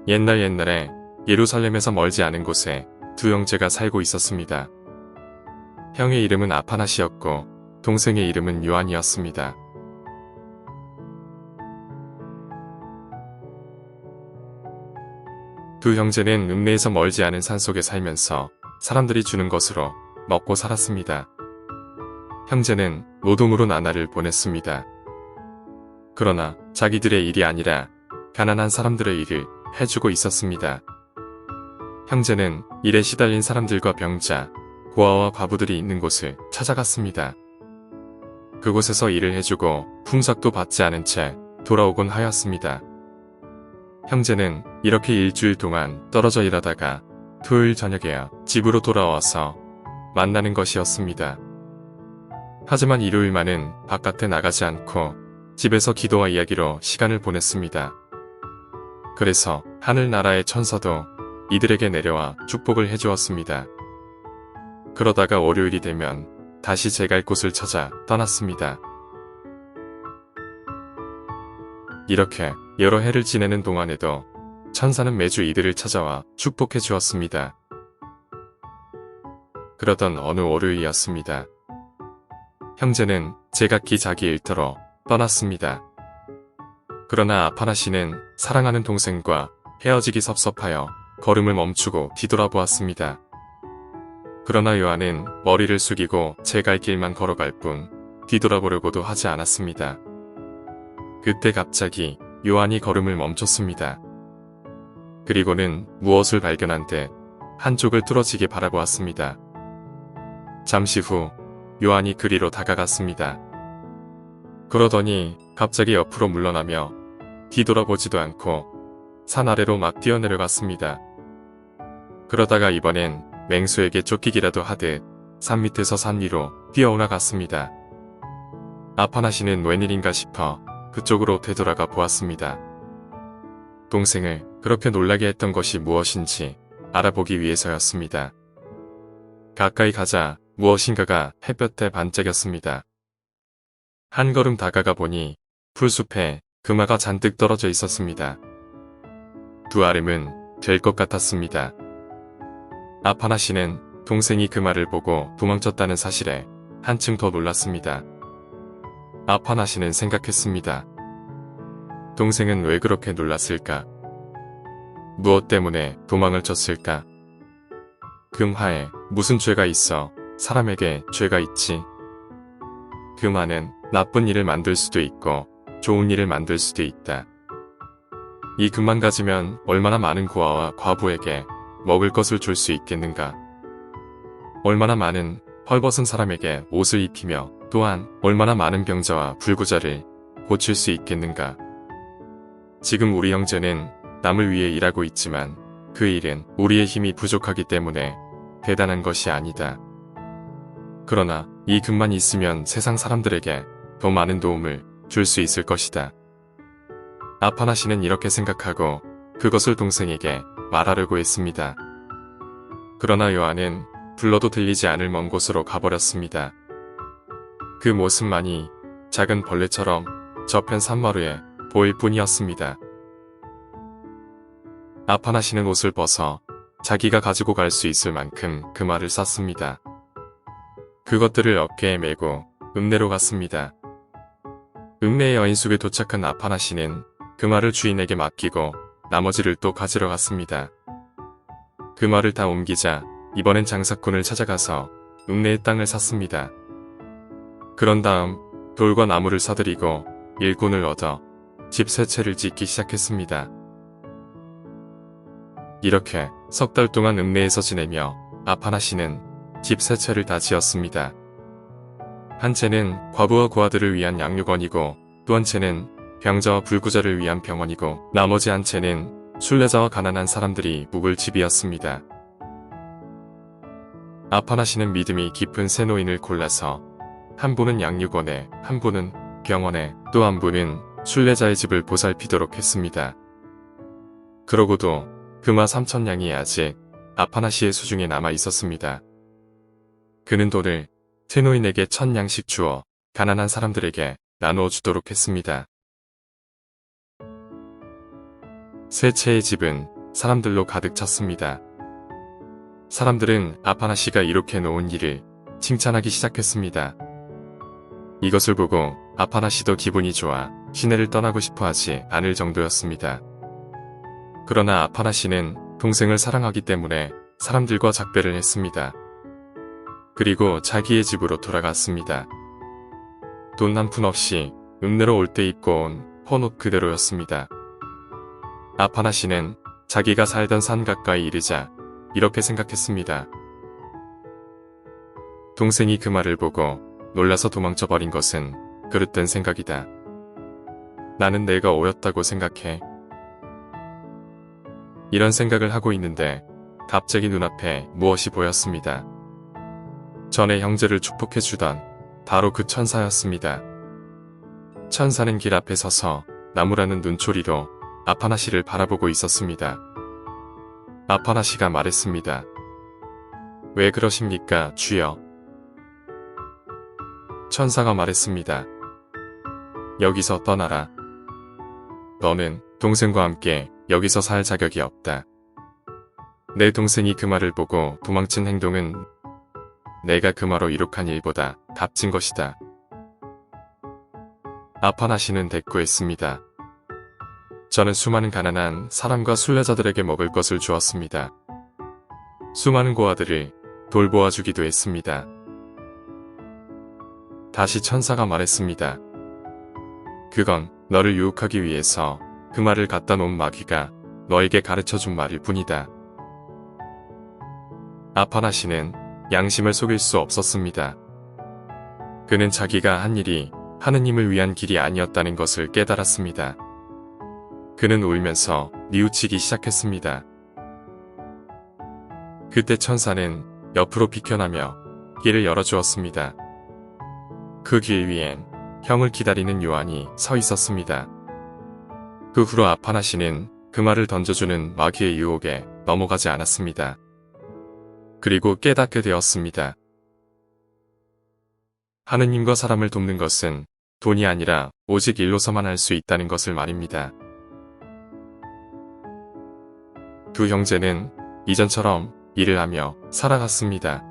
옛날에 예루살렘에서 멀지 않은 곳에 두 형제가 살고 있었습니다. 형의 이름은 아파낫이었고 동생의 이름은 요한이었습니다. 두 형제는 읍내에서 멀지 않은 산속에 살면서 사람들이 주는 것으로 먹고 살았습니다. 형제는 노동으로 나날을 보냈습니다. 그러나 자기들의 일이 아니라 가난한 사람들의 일을 해주고 있었습니다. 형제는 일에 시달린 사람들과 병자, 고아와 과부들이 있는 곳을 찾아갔습니다. 그곳에서 일을 해주고 품삯도 받지 않은 채 돌아오곤 하였습니다. 형제는 이렇게 일주일 동안 떨어져 일하다가 토요일 저녁에야 집으로 돌아와서 만나는 것이었습니다. 하지만 일요일만은 바깥에 나가지 않고 집에서 기도와 이야기로 시간을 보냈습니다. 그래서 하늘나라의 천사도 이들에게 내려와 축복을 해주었습니다. 그러다가 월요일이 되면 다시 제갈 곳을 찾아 떠났습니다. 이렇게 여러 해를 지내는 동안에도 천사는 매주 이들을 찾아와 축복해 주었습니다. 그러던 어느 월요일이었습니다. 형제는 제각기 자기 일터로 떠났습니다. 그러나 아파낫이는 사랑하는 동생과 헤어지기 섭섭하여 걸음을 멈추고 뒤돌아보았습니다. 그러나 요한은 머리를 숙이고 제 갈 길만 걸어갈 뿐 뒤돌아보려고도 하지 않았습니다. 그때 갑자기 요한이 걸음을 멈췄습니다. 그리고는 무엇을 발견한 듯 한쪽을 뚫어지게 바라보았습니다. 잠시 후 요한이 그리로 다가갔습니다. 그러더니 갑자기 옆으로 물러나며 뒤돌아보지도 않고 산 아래로 막 뛰어내려갔습니다. 그러다가 이번엔 맹수에게 쫓기기라도 하듯 산 밑에서 산 위로 뛰어 올라갔습니다. 아파낫이는 웬일인가 싶어 그쪽으로 되돌아가 보았습니다. 동생을 그렇게 놀라게 했던 것이 무엇인지 알아보기 위해서였습니다. 가까이 가자 무엇인가가 햇볕에 반짝였습니다. 한 걸음 다가가 보니 풀숲에 금화가 잔뜩 떨어져 있었습니다. 두 알음은 될 것 같았습니다. 아파낫이는 동생이 금화를 보고 도망쳤다는 사실에 한층 더 놀랐습니다. 아파낫이는 생각했습니다. 동생은 왜 그렇게 놀랐을까? 무엇 때문에 도망을 쳤을까? 금화에 무슨 죄가 있어 사람에게 죄가 있지? 금화는 나쁜 일을 만들 수도 있고 좋은 일을 만들 수도 있다. 이 금만 가지면 얼마나 많은 고아와 과부에게 먹을 것을 줄 수 있겠는가? 얼마나 많은 헐벗은 사람에게 옷을 입히며 또한 얼마나 많은 병자와 불구자를 고칠 수 있겠는가? 지금 우리 형제는 남을 위해 일하고 있지만 그 일은 우리의 힘이 부족하기 때문에 대단한 것이 아니다. 그러나 이 금만 있으면 세상 사람들에게 더 많은 도움을 줄 수 있을 것이다. 아파낫이는 이렇게 생각하고 그것을 동생에게 말하려고 했습니다. 그러나 요한은 불러도 들리지 않을 먼 곳으로 가버렸습니다. 그 모습만이 작은 벌레처럼 저편 산마루에 보일 뿐이었습니다. 아파낫이는 옷을 벗어 자기가 가지고 갈 수 있을 만큼 금화를 쌌습니다. 그것들을 어깨에 메고 읍내로 갔습니다. 읍내의 여인숙에 도착한 아파낫이는 금화를 주인에게 맡기고 나머지를 또 가지러 갔습니다. 금화를 다 옮기자 이번엔 장사꾼을 찾아가서 읍내의 땅을 샀습니다. 그런 다음 돌과 나무를 사들이고 일꾼을 얻어 집 세 채를 짓기 시작했습니다. 이렇게 석 달 동안 읍내에서 지내며 아파낫이는 집 세 채를 다 지었습니다. 한 채는 과부와 고아들을 위한 양육원이고 또 한 채는 병자와 불구자를 위한 병원이고 나머지 한 채는 순례자와 가난한 사람들이 묵을 집이었습니다. 아파낫이는 믿음이 깊은 세 노인을 골라서 한 분은 양육원에, 한 분은 병원에, 또 한 분은 순례자의 집을 보살피도록 했습니다. 그러고도 금화 3,000냥이 아직 아파낫이의 수중에 남아 있었습니다. 그는 돈을 세 노인에게 1,000냥씩 주어 가난한 사람들에게 나누어 주도록 했습니다. 세 채의 집은 사람들로 가득 찼습니다. 사람들은 아파나 씨가 이렇게 놓은 일을 칭찬하기 시작했습니다. 이것을 보고 아파나 씨도 기분이 좋아 시내를 떠나고 싶어 하지 않을 정도였습니다. 그러나 아파나 씨는 동생을 사랑하기 때문에 사람들과 작별을 했습니다. 그리고 자기의 집으로 돌아갔습니다. 돈 한 푼 없이 읍내로 올 때 입고 온 헌옷 그대로였습니다. 아파나 씨는 자기가 살던 산 가까이 이르자 이렇게 생각했습니다. 동생이 그 말을 보고 놀라서 도망쳐버린 것은 그릇된 생각이다. 나는 내가 오였다고 생각해. 이런 생각을 하고 있는데 갑자기 눈앞에 무엇이 보였습니다. 전에 형제를 축복해주던 바로 그 천사였습니다. 천사는 길 앞에 서서 나무라는 눈초리로 아파나 씨를 바라보고 있었습니다. 아파나 씨가 말했습니다. 왜 그러십니까, 주여? 천사가 말했습니다. 여기서 떠나라. 너는 동생과 함께 여기서 살 자격이 없다. 내 동생이 그 말을 보고 도망친 행동은 내가 금화로 이룩한 일보다 값진 것이다. 아파나 씨는 대꾸했습니다. 저는 수많은 가난한 사람과 순례자들에게 먹을 것을 주었습니다. 수많은 고아들을 돌보아주기도 했습니다. 다시 천사가 말했습니다. 그건 너를 유혹하기 위해서 그 말을 갖다 놓은 마귀가 너에게 가르쳐준 말일 뿐이다. 아파나 씨는 양심을 속일 수 없었습니다. 그는 자기가 한 일이 하느님을 위한 길이 아니었다는 것을 깨달았습니다. 그는 울면서 뉘우치기 시작했습니다. 그때 천사는 옆으로 비켜나며 길을 열어주었습니다. 그 길 위엔 형을 기다리는 요한이 서 있었습니다. 그 후로 아파나 씨는 그 말을 던져주는 마귀의 유혹에 넘어가지 않았습니다. 그리고 깨닫게 되었습니다. 하느님과 사람을 돕는 것은 돈이 아니라 오직 일로서만 할 수 있다는 것을 말입니다. 두 형제는 이전처럼 일을 하며 살아갔습니다.